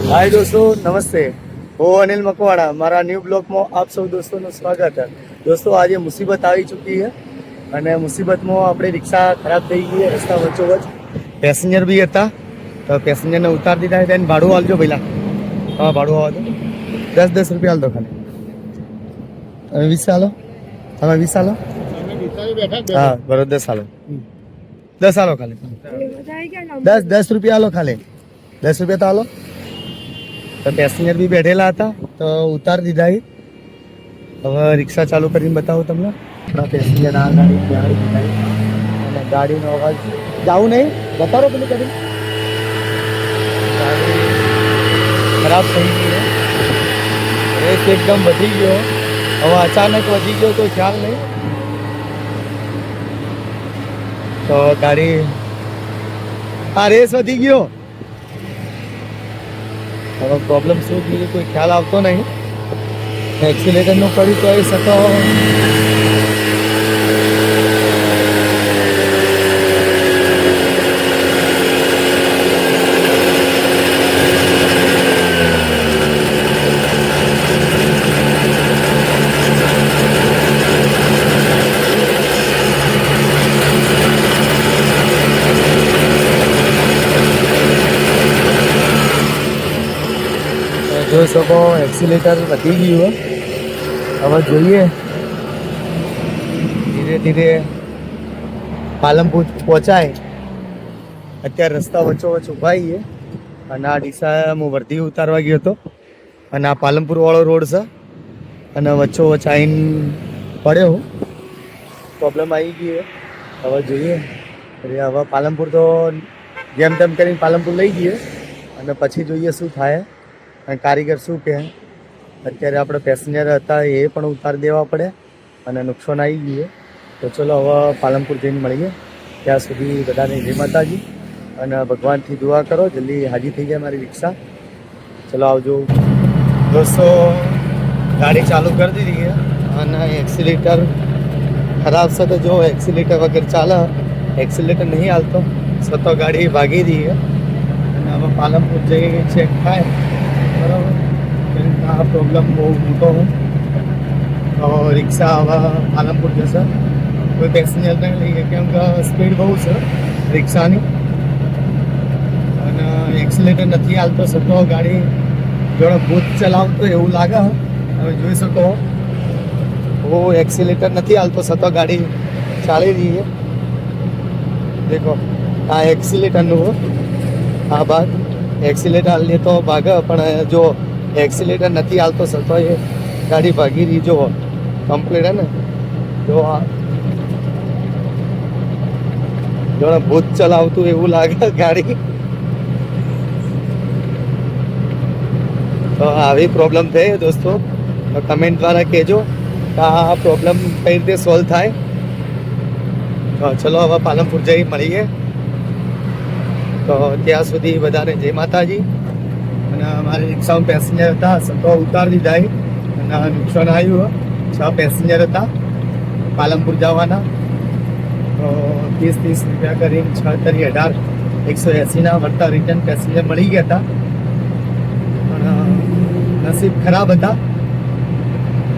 हाय दोस्तों, नमस्ते। હું અનિલ મકવાણા, મારા ન્યૂ બ્લોગમાં આપ સૌ દોસ્તોનું સ્વાગત છે। દોસ્તો, આજે મુસીબત આવી ચૂકી છે અને મુસીબતમાં આપણી રિક્ષા ખરાબ થઈ ગઈ છે રસ્તા વચ્ચોવચ। પેસેન્જર બી હતા તો પેસેન્જરને ઉતારી દીધા છે। એને ભાડું આલજો પહેલાં। હા, ભાડું આવવા દો। 10 રૂપિયા આલ દો ખાલી। તમે 20 આલો, તમે 20 આલો। હા, બરોબર, 10 આલો, 10 આલો ખાલી। 10 રૂપિયા આલો ખાલી, 10 રૂપિયા તો આલો। તો પેસેન્જર બી બેઠેલા હતા તો ઉતારી દીધા એ। હવે રિક્ષા ચાલુ કરીને બતાવું તમને। આપણા પેસેન્જર આ ગાડી બેહાડી દીધા અને ગાડીનો અવાજ જાવું નહીં, બતાવો પેલું કરી। ગાડી ખરાબ થઈ ગઈ છે, રેસ એકદમ વધી ગયો। હવે અચાનક વધી ગયો તો ખ્યાલ નહીં, તો ગાડી આ રેસ વધી ગયો। હવે પ્રોબ્લેમ શું થયું કોઈ ખ્યાલ આવતો નહીં। એક્સિલેટરનું કર્યું તો એ સતો જોઈ શકો એક્સિલેટર વધી ગયું। હવે જોઈએ ધીરે ધીરે પાલનપુર પહોંચાય। અત્યારે રસ્તા વચ્ચોવચ ઊભા છીએ અને આ ડીસા હું વર્ધી ઉતારવા ગયો હતો અને આ પાલનપુરવાળો રોડ છે અને વચ્ચોવચ આવીને પડ્યો। પ્રોબ્લેમ આવી ગઈ છે। હવે જોઈએ, હવે પાલનપુર તો જેમ તેમ કરીને પાલનપુર લઈ જઈએ અને પછી જોઈએ શું થાય અને કારીગર શું કહે। અત્યારે આપણે પેસેન્જર હતા એ પણ ઉતારી દેવા પડે અને નુકસાન આવી ગયું। તો ચલો હવે પાલનપુર જઈને મળીએ। ત્યાં સુધી બધાને જય માતાજી અને ભગવાનથી દુઆ કરો જલ્દી હાજી થઈ જાય મારી રિક્ષા। ચલો આવજો દોસ્તો। ગાડી ચાલુ કરી દીધી છે અને એક્સિલેટર ખરાબ છે તો જો એક્સિલેટર વગર ચાલે, એક્સિલેટર નહીં હાલતો છતો ગાડી ભાગી રહી છે અને હવે પાલનપુર જઈ ચેક થાય બરાબર। આ પ્રોબ્લેમ બહુ મોટો તો રિક્ષા હવે પાલનપુર જશે, કોઈ પેસેન્જર નહીં લઈએ કેમ કે સ્પીડ બહુ છે રિક્ષાની અને એક્સિલેટર નથી હાલતો છતો ગાડી જોડે ભૂત ચલાવતો એવું લાગે। હવે જોઈ શકો वो एक्सीलेटर नहीं हालतो छतो गाड़ी चाली रही है। देखो आ एक्सीलेटर नु आ बात एक्सीलेटर हालिए तो भागे पण जो एक्सीलेटर नहीं हालतो छतो ये गाड़ी भागी रही जो कम्प्लीट है ने जो जो भूत चलावतु एवं लागे गाड़ी। तो આવી પ્રોબ્લેમ થઈ દોસ્તો, તો કમેન્ટ દ્વારા કહેજો આ પ્રોબ્લેમ કઈ રીતે સોલ્વ થાય। તો ચલો હવે પાલનપુર જઈ મળીએ। તો ત્યાં સુધી બધાને જય માતાજી અને અમારી રિક્ષામાં પેસેન્જર હતા તો ઉતારી દીધા અને નુકસાન આવ્યું। 6 પેસેન્જર હતા પાલનપુર જવાના, તો 30 રૂપિયા કરીને 6 તરી 18 180ના વળતા રિટર્ન પેસેન્જર મળી ગયા હતા પણ નસીબ ખરાબ હતા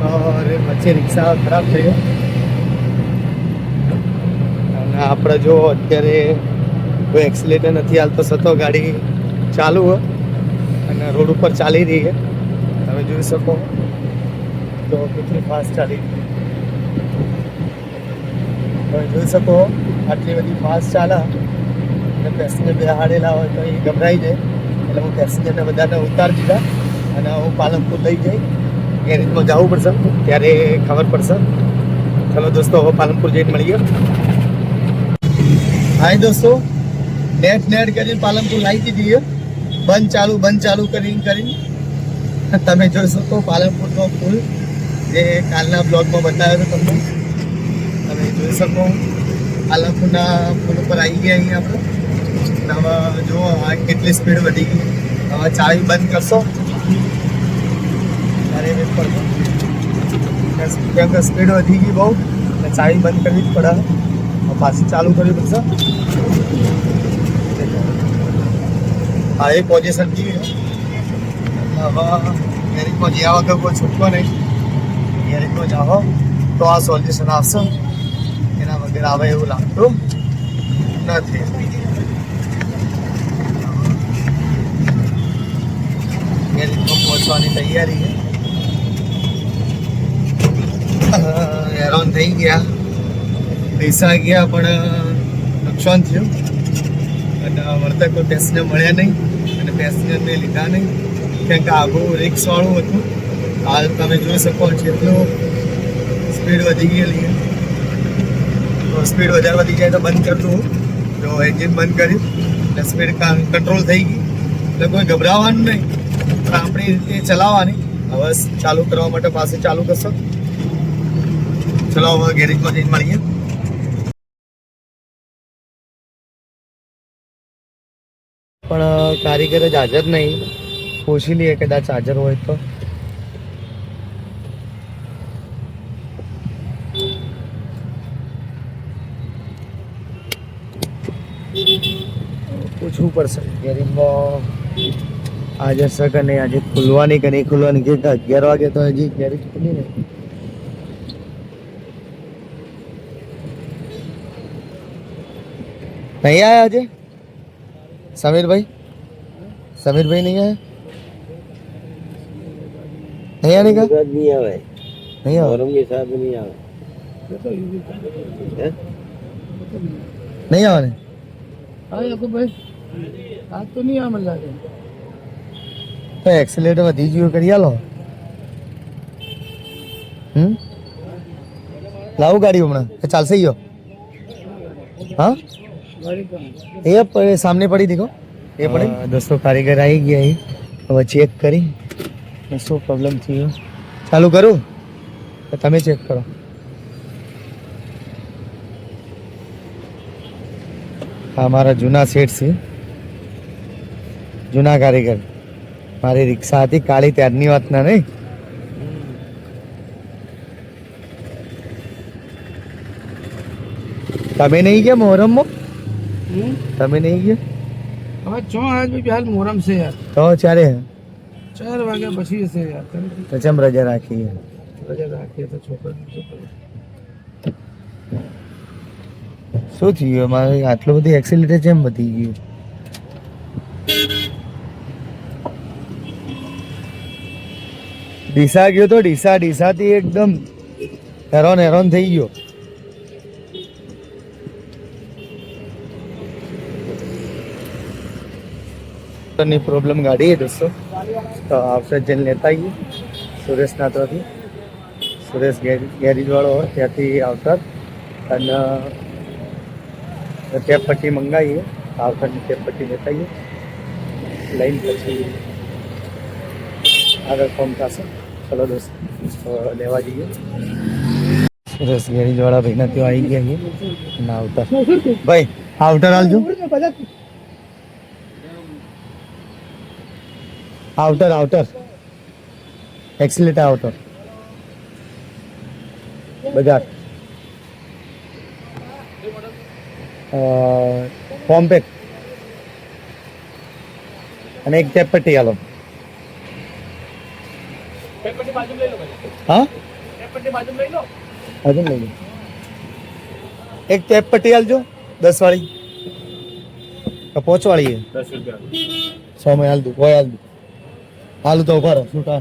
और वच्चे रिक्शा खराब થઈ અને આપણે જો અત્યારે કોઈ એક્સિલેટર નથી હાલતો છતો ગાડી ચાલુ અને રોડ ઉપર ચાલી રહી છે। તમે જોઈ શકો તો કેટલી ફાસ્ટ ચાલી રહી છે। તમે જોઈ શકો આટલી બધી ફાસ્ટ ચાલે અને પેસેન્જર બેહાડેલા હોય તો એ ગભરાઈ જાય। એટલે હું પેસેન્જરને બધાને ઉતારી દીધા અને હું પાલનપુર લઈ જઈ ગેરેજમાં જવું પડશે ત્યારે ખબર પડશે। ચલો દોસ્તો હવે પાલનપુર જઈને મળીએ। હાય દોસ્તો, નેટ કરીને પાલનપુર લાવી દીધી છે। બંધ ચાલુ કરીને તમે જોઈ શકો પાલનપુરનો પુલ જે કાલના બ્લોગમાં બતાવ્યો હતો તમને। તમે જોઈ શકો પાલનપુરના પુલ ઉપર આવી ગયા અહીંયા આપણે। હવે જો આ કેટલી સ્પીડ વધી ગઈ। હવે ચાવી બંધ કરશો अरे केम के स्पीड वधी गई बहुत, चावी बंद करवी ज पड़े और पाછી चालू करवी पड़शे। आ एक पोजीशन थी હવે ગેરેજમાં જ્યાં વગર કોઈ છૂટકો નહીં. ગેરેજમાં જાઓ તો આ સોલ્યુશન આવશે, એના વગર આવે એવું લાગતું નથી. ગેરેજમાં પહોંચવાની તૈયારી છે. હેરાન થઈ ગયા, પૈસા ગયા પણ નુકસાન થયું અને વળતર કોઈ પેસેન્જર મળ્યા નહીં અને પેસેન્જર મેં લીધા નહીં, કેમ કે આખું રિક્સવાળું હતું. હાલ તમે જોઈ શકો જેટલું સ્પીડ વધી ગયેલી છે. તો સ્પીડ વધારે વધી જાય તો બંધ કરતું, જો એન્જિન બંધ કર્યું એટલે સ્પીડ કંટ્રોલ થઈ ગઈ. એટલે કોઈ ગભરાવાનું નહીં, પણ આપણી રીતે ચલાવવાની. હવે ચાલુ કરવા માટે પાછું ચાલુ કરશો. ચલો હવે ગેરેજમાં જઈને મળીએ. પણ કારીગર જ હાજર નહીં, પૂછી લઈએ કદાચ હાજર હોય તો. પૂછવું પડશે ગેરેજમાં હાજર છે કે નહીં, આજે ખુલવાની કે નહીં ખુલવાની. કે 11 વાગે તો હજી ગેરેજ ખુલી ને. नहीं आया आज समीर भाई नहीं आया, नहीं आने का नहीं आवे, नहीं आवे गरम के साथ नहीं आवे, नहीं आने आया तो भाई आज तो नहीं आ मिल रहा तो एक्सीलेटर वधी गयो કરી આલો. લાવું ગાડી હમણાં ચાલશે યો. हाँ ये सामने पड़ी देखो, ये पड़ी. दोस्तों कारीगर आई गया है, હવે ચેક કરી શું પ્રોબ્લેમ થયો. ચાલુ કરું તો તમે ચેક કરો. આ મારા જૂના સેટ છે, જૂના કારીગર. મારી રિક્ષા હતી કાળી ત્યારની વાત ના નહીં. તમે નહીં ગયા મોહરમમાં? તમે નહીં ગયા? હવે ચો આજ બી હાલ મોહરમ છે યાર. તો ચારે 4 વાગ્યા પછી હશે યાર. તો ચમ રજા રાખી? રજા રાખીએ તો છોકરા શું થયું મારે? આટલું બધું એક્સિલેટર કેમ વધી ગયું? ડીસા ગયો તો ડીસાથી એકદમ હેરાન થઈ ગયો. ની પ્રોબ્લેમ ગાડી है दोस्तों, तो आपसे जन लेता ही सुरेश नाथवाથી. સુરેશ ગેરેજ વાળો હોય ત્યાંથી આવતા અને ટેપ પટ્ટી મંગાવીએ. આવતાની ટેપ પટ્ટી લેતા આવીએ, લઈને પછી આગળ ફોન થશે. ચલો દોસ્ત લેવા જઈએ. સુરેશ ગેરેજ વાળા ભાઈના ત્યાં આવી ગયા છીએ અને આવતા ભાઈ આવટર હાલજો. Outer accelerator outer Bajaj compact અને એક ટેપ પટ્ટી આલો. હા હજુ લઈ લો. એક ટેપ પટ્ટી આલજો 10 વાળી કે 5 વાળી है 10 रुपया 100 में हाल दो कोई हाल दो हाल तो ऊपर सूटा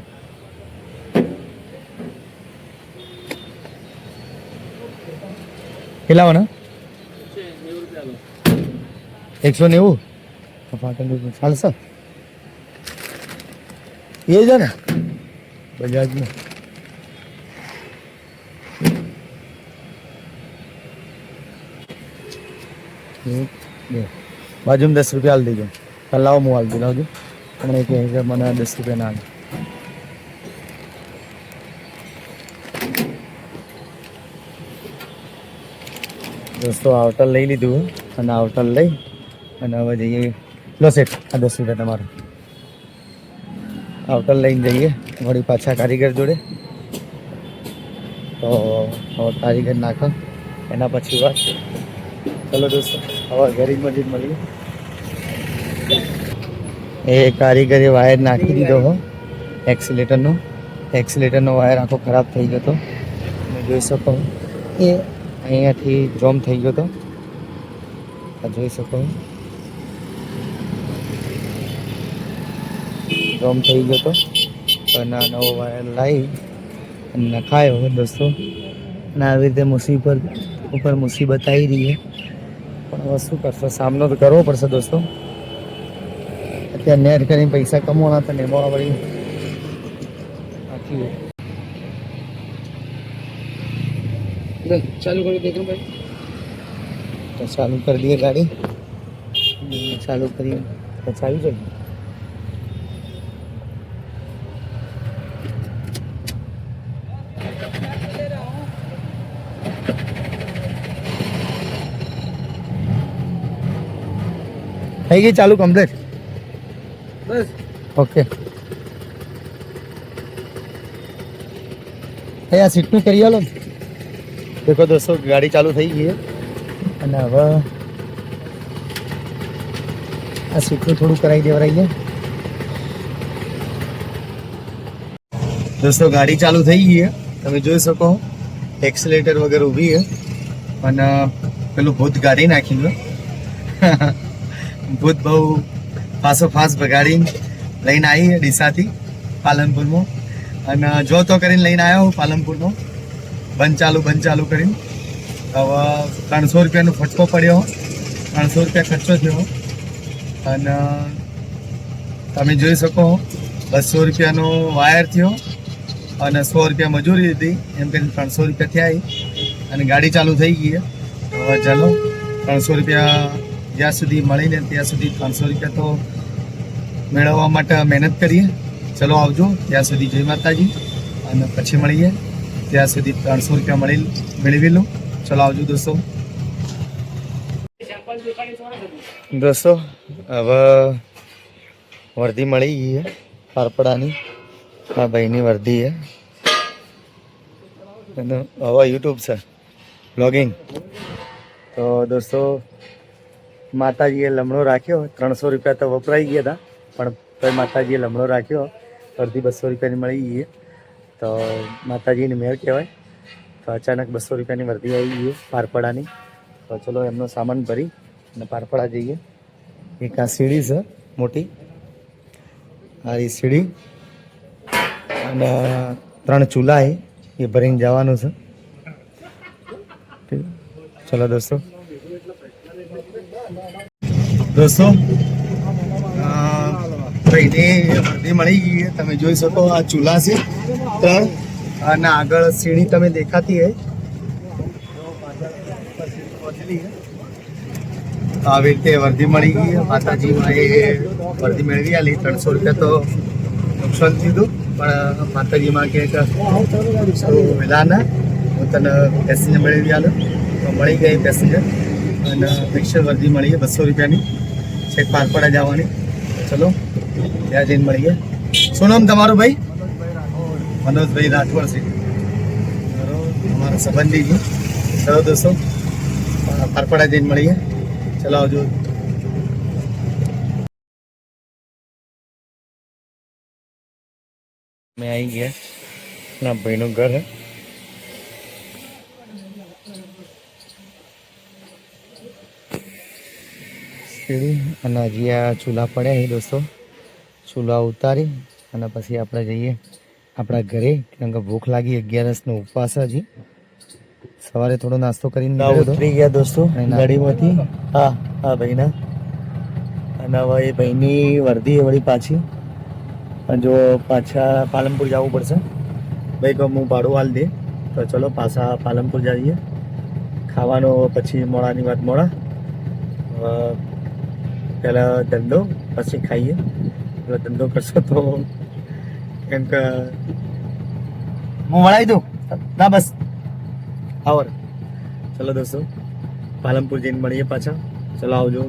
કેટલા ના 190 પાટણ ચાલશે એ છે ને બજાજમાં. બાજુમાં 10 રૂપિયા હાલ દેજો. લાવો હું હાલ દઉં. લાવજો હમણાં કહે કે મને 10 રૂપિયા ના. દોસ્તો આઉટર લઈ લીધું અને આઉટર લઈ અને હવે જઈએ. લો સેટ આ 10 રૂપિયા તમારું. આઉટર લઈને જઈએ વળી પાછા કારીગર જોડે. તો હવે કારીગર નાખો એના પછી વાત. ચલો દોસ્તો હવે ગેરેજમાં જઈને મળીએ. એ કારીગરે વાયર નાખી દીધો હો એક્સિલેટરનો વાયર આખો ખરાબ થઈ ગયો હતો. તમે જોઈ શકો એ અહીંયાથી જોમ થઈ ગયો હતો. આ જોઈ શકો જોમ થઈ ગયો હતો. પણ આ નવો વાયર લાવી અને નખાયો દોસ્તો. અને આવી રીતે મુસીબત આવી રહી છે. પણ હવે શું કરશો, સામનો તો કરવો પડશે દોસ્તો. અત્યારે નેટ કરીને પૈસા કમાવાના તો એમાં વળી આખી चालू करके देखो भाई. તો ચાલુ કરી દઈએ ગાડી. ચાલુ કરીએ તો ચાલુ છે. થઈ ગઈ ચાલુ કમ્પ્લીટ. बस ઓકે. આ સીટનું કરી આલો ને. દેખો દોસ્તો ગાડી ચાલુ થઈ ગઈ છે. અને હવે આ સીટનું થોડું કરાવી દેવરાઈએ. દોસ્તો ગાડી ચાલુ થઈ ગઈ છે. તમે જોઈ શકો એક્સિલેટર વગેરે ઊભી છે. અને પેલું ભૂત ગાડી નાખી ગયો. ભૂત બહુ ફાસ્ટ ભગાડીને લઈને આવી ડીસાથી પાલનપુરમાં. અને જો તો કરીને લઈને આવ્યો પાલનપુરનો. બંધ ચાલુ કરીને હવે 300 રૂપિયાનો ફટકો પડ્યો. 300 રૂપિયા ખર્ચો થયો. અને તમે જોઈ શકો 200 રૂપિયાનો વાયર થયો અને 100 રૂપિયા મજૂરી હતી. એમ કરીને 300 રૂપિયા થયા. અને ગાડી ચાલુ થઈ ગઈ. હવે ચાલો 300 રૂપિયા જ્યાં સુધી મળીને ત્યાં સુધી 300 રૂપિયા તો મેળવવા માટે મહેનત કરીએ. ચલો આવજો ત્યાં સુધી. જય માતાજી. અને પછી મળીએ. ત્યાં સુધી 300 રૂપિયા મેળવી લો. ચલો આવજો દોસ્તો. હવે વર્દી મળી ગઈ છે પારપડાની. આ ભાઈની વર્દી છે. અને હવે યુટ્યુબ છે બ્લોગિંગ. તો દોસ્તો માતાજીએ લમણો રાખ્યો. 300 રૂપિયા તો વપરાઈ ગયા હતા, પણ તો માતાજીએ લમણો રાખ્યો. વર્દી 200 રૂપિયાની મળી ગઈ. તો માતાજીની મેળ કહેવાય. તો અચાનક 200 રૂપિયાની વર્દી આવી ગઈ પારપડાની. તો ચલો એમનો સામાન ભરી અને પારપડા જઈએ. એક આ સીડી છે મોટી. આ એ સીડી અને 3 ચૂલા એ ભરીને જવાનું છે. ચલો દોસ્તો ભાઈની વર્દી મળી ગઈ છે. તમે જોઈ શકો આ ચૂલા છે 3 અને આગળ સીડી તમે દેખાતી હોય. આવી રીતે વર્દી મળી ગઈ. માતાજીમાં એ વર્દી મેળવી આલી. 300 રૂપિયા તો નુકસાન થયું, પણ માતાજીમાં કે વહેલા ના હું તને પેસેન્જર મેળવી આલું. તો મળી ગઈ પેસેન્જર. અને મિક્સર વર્દી મળી ગઈ 200 રૂપિયાની. છેક પારપડા જવાની. ચલો ત્યાં જઈને મળીએ. શું નામ તમારું ભાઈ? મનોજભાઈ રાઠોડ છે અમારા સંબંધી છે. ચલો દોસ્તો પારપડા જઈને મળીએ. ચલો આવજો. મેં આવી ગયા ના ભાઈનું ઘર હે. અને હજી આ ચૂલા પડ્યા છે દોસ્તો. ચૂલા ઉતારી અને પછી આપણે જઈએ આપણા ઘરે. કેમ કે ભૂખ લાગી. 11નો ઉપવાસ હજી. સવારે થોડો નાસ્તો કરીને ઉતરી ગયા દોસ્તો ગાડીમાંથી. હા ભાઈના. અને હવે એ ભાઈની વર્દી વળી પાછી. જો પાછા પાલનપુર જવું પડશે. ભાઈ કહું હું ભાડું હાલ દે. તો ચલો પાછા પાલનપુર જઈએ. ખાવાનો પછી મોડાની વાત મોડા. પહેલાં ધંધો પછી ખાઈએ. પેલા ધંધો કરશો તો કેમ કે હું વળાવી દઉં ના બસ આવર. ચલો દોસ્તો પાલનપુર જઈને મળીએ પાછા. ચલો આવજો.